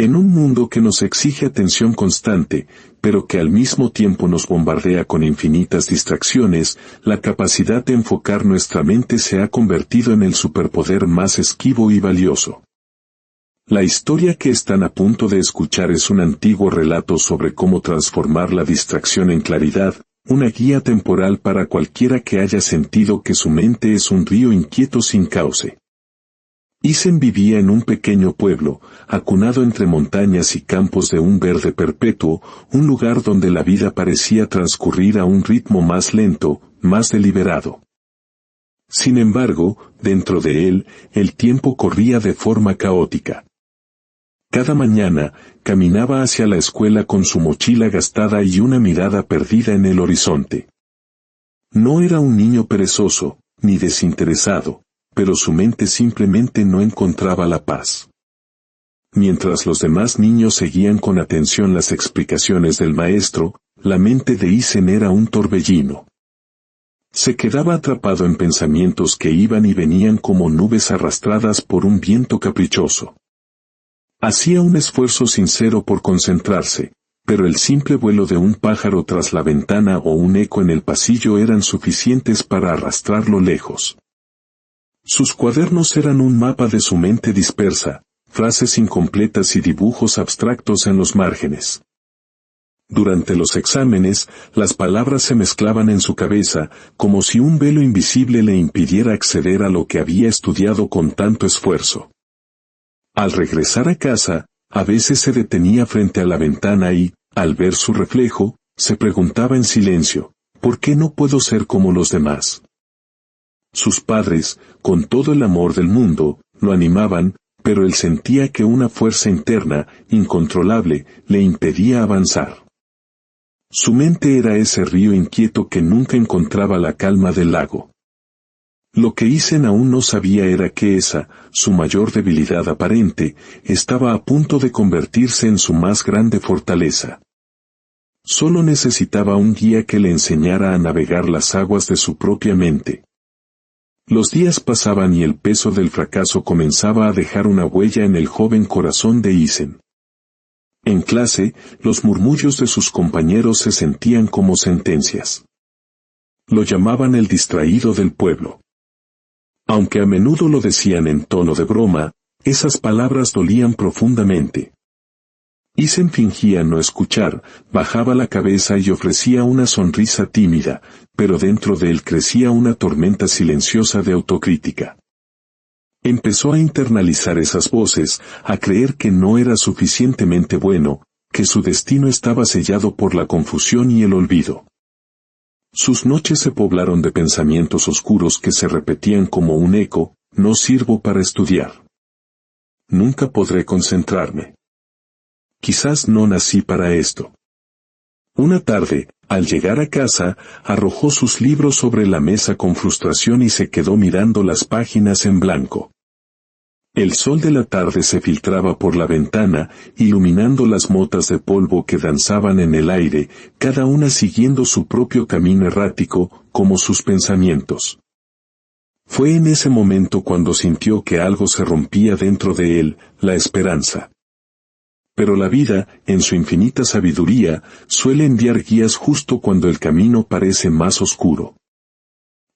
En un mundo que nos exige atención constante, pero que al mismo tiempo nos bombardea con infinitas distracciones, la capacidad de enfocar nuestra mente se ha convertido en el superpoder más esquivo y valioso. La historia que están a punto de escuchar es un antiguo relato sobre cómo transformar la distracción en claridad, una guía temporal para cualquiera que haya sentido que su mente es un río inquieto sin cauce. Isen vivía en un pequeño pueblo, acunado entre montañas y campos de un verde perpetuo, un lugar donde la vida parecía transcurrir a un ritmo más lento, más deliberado. Sin embargo, dentro de él, el tiempo corría de forma caótica. Cada mañana, caminaba hacia la escuela con su mochila gastada y una mirada perdida en el horizonte. No era un niño perezoso, ni desinteresado, pero su mente simplemente no encontraba la paz. Mientras los demás niños seguían con atención las explicaciones del maestro, la mente de Isen era un torbellino. Se quedaba atrapado en pensamientos que iban y venían como nubes arrastradas por un viento caprichoso. Hacía un esfuerzo sincero por concentrarse, pero el simple vuelo de un pájaro tras la ventana o un eco en el pasillo eran suficientes para arrastrarlo lejos. Sus cuadernos eran un mapa de su mente dispersa, frases incompletas y dibujos abstractos en los márgenes. Durante los exámenes, las palabras se mezclaban en su cabeza, como si un velo invisible le impidiera acceder a lo que había estudiado con tanto esfuerzo. Al regresar a casa, a veces se detenía frente a la ventana y, al ver su reflejo, se preguntaba en silencio, ¿por qué no puedo ser como los demás? Sus padres, con todo el amor del mundo, lo animaban, pero él sentía que una fuerza interna, incontrolable, le impedía avanzar. Su mente era ese río inquieto que nunca encontraba la calma del lago. Lo que Isen aún no sabía era que esa, su mayor debilidad aparente, estaba a punto de convertirse en su más grande fortaleza. Solo necesitaba un guía que le enseñara a navegar las aguas de su propia mente. Los días pasaban y el peso del fracaso comenzaba a dejar una huella en el joven corazón de Isen. En clase, los murmullos de sus compañeros se sentían como sentencias. Lo llamaban el distraído del pueblo. Aunque a menudo lo decían en tono de broma, esas palabras dolían profundamente. Isen fingía no escuchar, bajaba la cabeza y ofrecía una sonrisa tímida, pero dentro de él crecía una tormenta silenciosa de autocrítica. Empezó a internalizar esas voces, a creer que no era suficientemente bueno, que su destino estaba sellado por la confusión y el olvido. Sus noches se poblaron de pensamientos oscuros que se repetían como un eco, no sirvo para estudiar. Nunca podré concentrarme. Quizás no nací para esto. Una tarde, al llegar a casa, arrojó sus libros sobre la mesa con frustración y se quedó mirando las páginas en blanco. El sol de la tarde se filtraba por la ventana, iluminando las motas de polvo que danzaban en el aire, cada una siguiendo su propio camino errático, como sus pensamientos. Fue en ese momento cuando sintió que algo se rompía dentro de él, la esperanza. Pero la vida, en su infinita sabiduría, suele enviar guías justo cuando el camino parece más oscuro.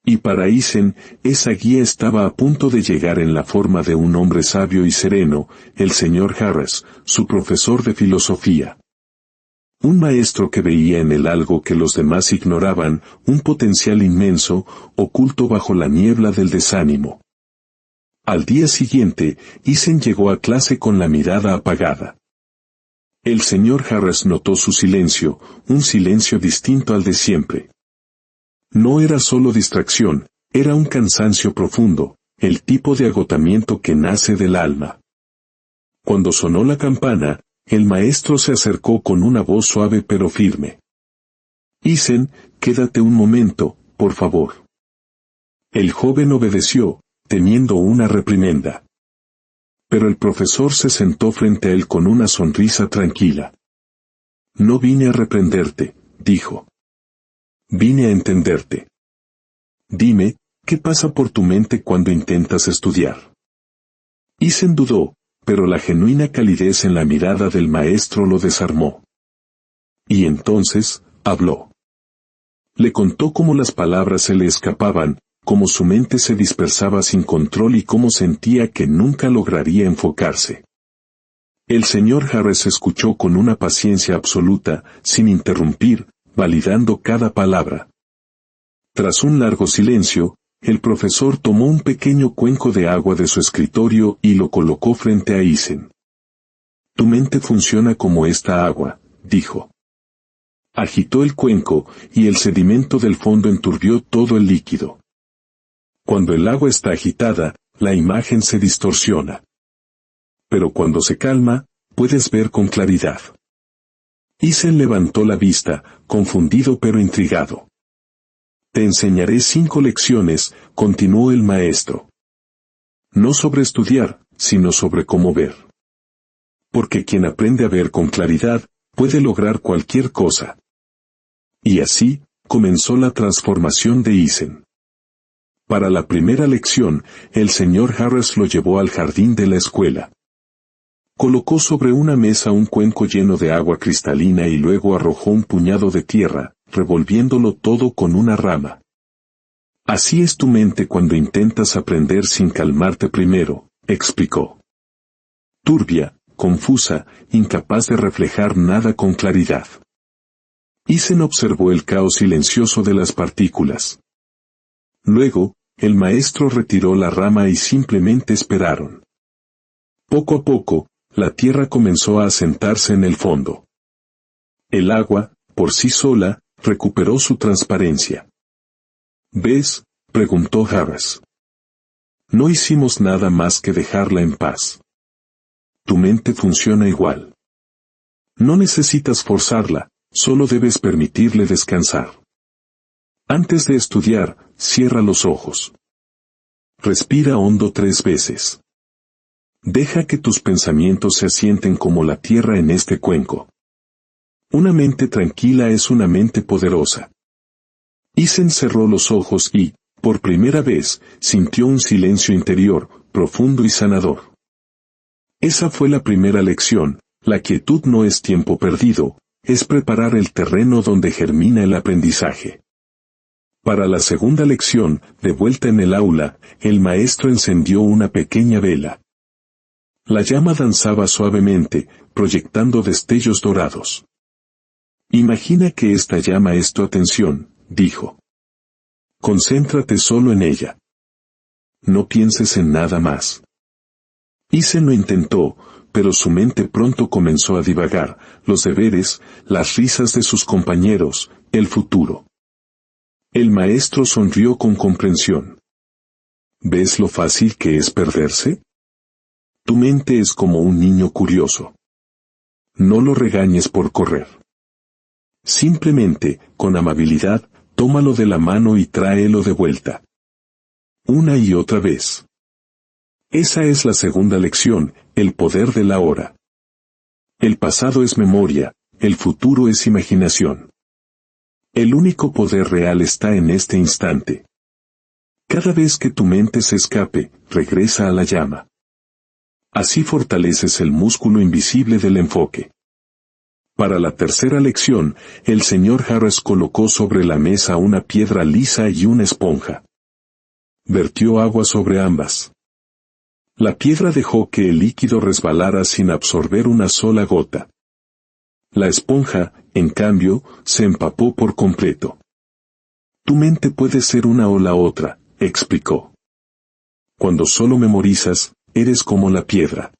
Y para Isen, esa guía estaba a punto de llegar en la forma de un hombre sabio y sereno, el señor Harris, su profesor de filosofía. Un maestro que veía en él algo que los demás ignoraban, un potencial inmenso, oculto bajo la niebla del desánimo. Al día siguiente, Isen llegó a clase con la mirada apagada. El señor Harris notó su silencio, un silencio distinto al de siempre. No era solo distracción, era un cansancio profundo, el tipo de agotamiento que nace del alma. Cuando sonó la campana, el maestro se acercó con una voz suave pero firme. Isen, quédate un momento, por favor. El joven obedeció, temiendo una reprimenda. Pero el profesor se sentó frente a él con una sonrisa tranquila. No vine a reprenderte, dijo. Vine a entenderte. Dime, ¿qué pasa por tu mente cuando intentas estudiar? Isen dudó, pero la genuina calidez en la mirada del maestro lo desarmó. Y entonces, habló. Le contó cómo las palabras se le escapaban, cómo su mente se dispersaba sin control y cómo sentía que nunca lograría enfocarse. El señor Harris escuchó con una paciencia absoluta, sin interrumpir, validando cada palabra. Tras un largo silencio, el profesor tomó un pequeño cuenco de agua de su escritorio y lo colocó frente a Isen. Tu mente funciona como esta agua, dijo. Agitó el cuenco, y el sedimento del fondo enturbió todo el líquido. Cuando el agua está agitada, la imagen se distorsiona. Pero cuando se calma, puedes ver con claridad. Isen levantó la vista, confundido pero intrigado. Te enseñaré 5 lecciones, continuó el maestro. No sobre estudiar, sino sobre cómo ver. Porque quien aprende a ver con claridad, puede lograr cualquier cosa. Y así, comenzó la transformación de Isen. Para la primera lección, el señor Harris lo llevó al jardín de la escuela. Colocó sobre una mesa un cuenco lleno de agua cristalina y luego arrojó un puñado de tierra, revolviéndolo todo con una rama. Así es tu mente cuando intentas aprender sin calmarte primero, explicó. Turbia, confusa, incapaz de reflejar nada con claridad. Isen observó el caos silencioso de las partículas. Luego, el maestro retiró la rama y simplemente esperaron. Poco a poco, la tierra comenzó a asentarse en el fondo. El agua, por sí sola, recuperó su transparencia. ¿Ves?, preguntó Harris. No hicimos nada más que dejarla en paz. Tu mente funciona igual. No necesitas forzarla, solo debes permitirle descansar. Antes de estudiar, cierra los ojos. Respira hondo 3 veces. Deja que tus pensamientos se asienten como la tierra en este cuenco. Una mente tranquila es una mente poderosa. Isen cerró los ojos y, por primera vez, sintió un silencio interior, profundo y sanador. Esa fue la primera lección: la quietud no es tiempo perdido, es preparar el terreno donde germina el aprendizaje. Para la segunda lección, de vuelta en el aula, el maestro encendió una pequeña vela. La llama danzaba suavemente, proyectando destellos dorados. Imagina que esta llama es tu atención, dijo. Concéntrate solo en ella. No pienses en nada más. Isen lo intentó, pero su mente pronto comenzó a divagar, los deberes, las risas de sus compañeros, el futuro. El maestro sonrió con comprensión. ¿Ves lo fácil que es perderse? Tu mente es como un niño curioso. No lo regañes por correr. Simplemente, con amabilidad, tómalo de la mano y tráelo de vuelta. Una y otra vez. Esa es la segunda lección, el poder de la hora. El pasado es memoria, el futuro es imaginación. El único poder real está en este instante. Cada vez que tu mente se escape, regresa a la llama. Así fortaleces el músculo invisible del enfoque. Para la tercera lección, el señor Harris colocó sobre la mesa una piedra lisa y una esponja. Vertió agua sobre ambas. La piedra dejó que el líquido resbalara sin absorber una sola gota. La esponja, en cambio, se empapó por completo. Tu mente puede ser una o la otra, explicó. Cuando solo memorizas, eres como la piedra.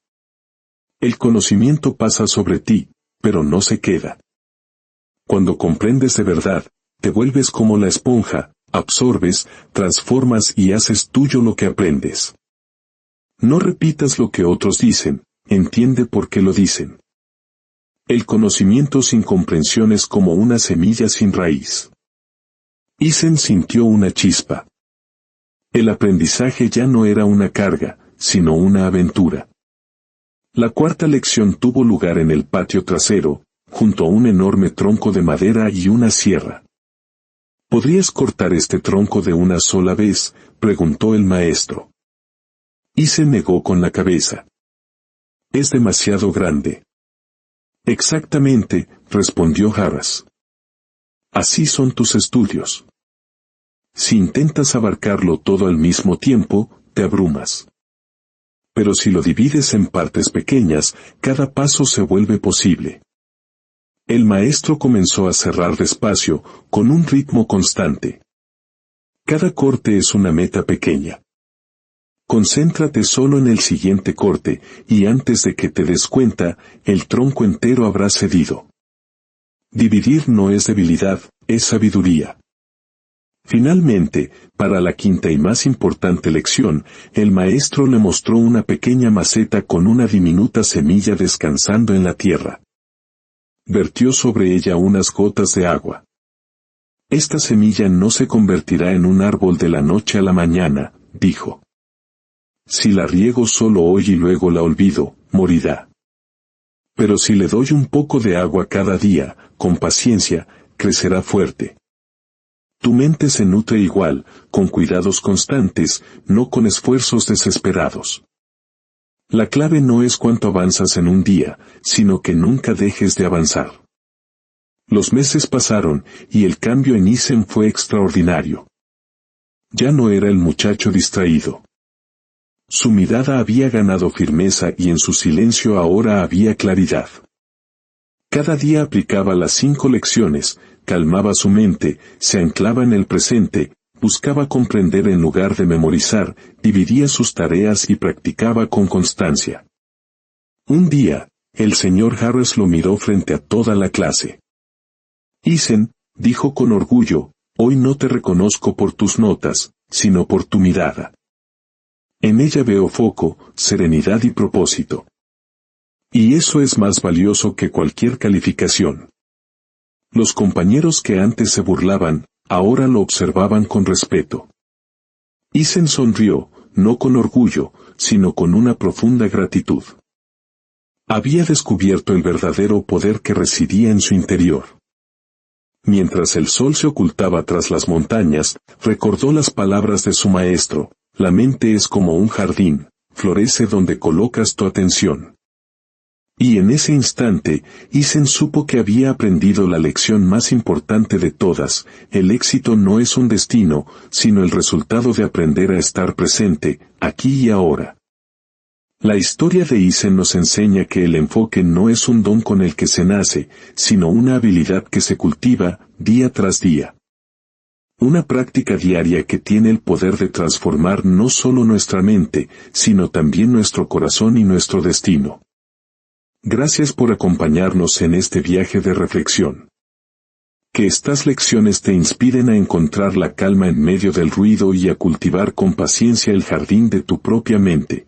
El conocimiento pasa sobre ti, pero no se queda. Cuando comprendes de verdad, te vuelves como la esponja, absorbes, transformas y haces tuyo lo que aprendes. No repitas lo que otros dicen, entiende por qué lo dicen. El conocimiento sin comprensión es como una semilla sin raíz. Isen sintió una chispa. El aprendizaje ya no era una carga, sino una aventura. La cuarta lección tuvo lugar en el patio trasero, junto a un enorme tronco de madera y una sierra. ¿Podrías cortar este tronco de una sola vez?, preguntó el maestro. Isen negó con la cabeza. Es demasiado grande. Exactamente, respondió Harras. Así son tus estudios. Si intentas abarcarlo todo al mismo tiempo, te abrumas. Pero si lo divides en partes pequeñas, cada paso se vuelve posible. El maestro comenzó a cerrar despacio, con un ritmo constante. Cada corte es una meta pequeña. Concéntrate solo en el siguiente corte, y antes de que te des cuenta, el tronco entero habrá cedido. Dividir no es debilidad, es sabiduría. Finalmente, para la quinta y más importante lección, el maestro le mostró una pequeña maceta con una diminuta semilla descansando en la tierra. Vertió sobre ella unas gotas de agua. Esta semilla no se convertirá en un árbol de la noche a la mañana, dijo. Si la riego solo hoy y luego la olvido, morirá. Pero si le doy un poco de agua cada día, con paciencia, crecerá fuerte. Tu mente se nutre igual, con cuidados constantes, no con esfuerzos desesperados. La clave no es cuánto avanzas en un día, sino que nunca dejes de avanzar. Los meses pasaron, y el cambio en Isen fue extraordinario. Ya no era el muchacho distraído. Su mirada había ganado firmeza y en su silencio ahora había claridad. Cada día aplicaba las 5 lecciones, calmaba su mente, se anclaba en el presente, buscaba comprender en lugar de memorizar, dividía sus tareas y practicaba con constancia. Un día, el señor Harris lo miró frente a toda la clase. Isen, dijo con orgullo, hoy no te reconozco por tus notas, sino por tu mirada. En ella veo foco, serenidad y propósito. Y eso es más valioso que cualquier calificación. Los compañeros que antes se burlaban, ahora lo observaban con respeto. Isen sonrió, no con orgullo, sino con una profunda gratitud. Había descubierto el verdadero poder que residía en su interior. Mientras el sol se ocultaba tras las montañas, recordó las palabras de su maestro, la mente es como un jardín, florece donde colocas tu atención. Y en ese instante, Isen supo que había aprendido la lección más importante de todas, el éxito no es un destino, sino el resultado de aprender a estar presente, aquí y ahora. La historia de Isen nos enseña que el enfoque no es un don con el que se nace, sino una habilidad que se cultiva, día tras día. Una práctica diaria que tiene el poder de transformar no solo nuestra mente, sino también nuestro corazón y nuestro destino. Gracias por acompañarnos en este viaje de reflexión. Que estas lecciones te inspiren a encontrar la calma en medio del ruido y a cultivar con paciencia el jardín de tu propia mente.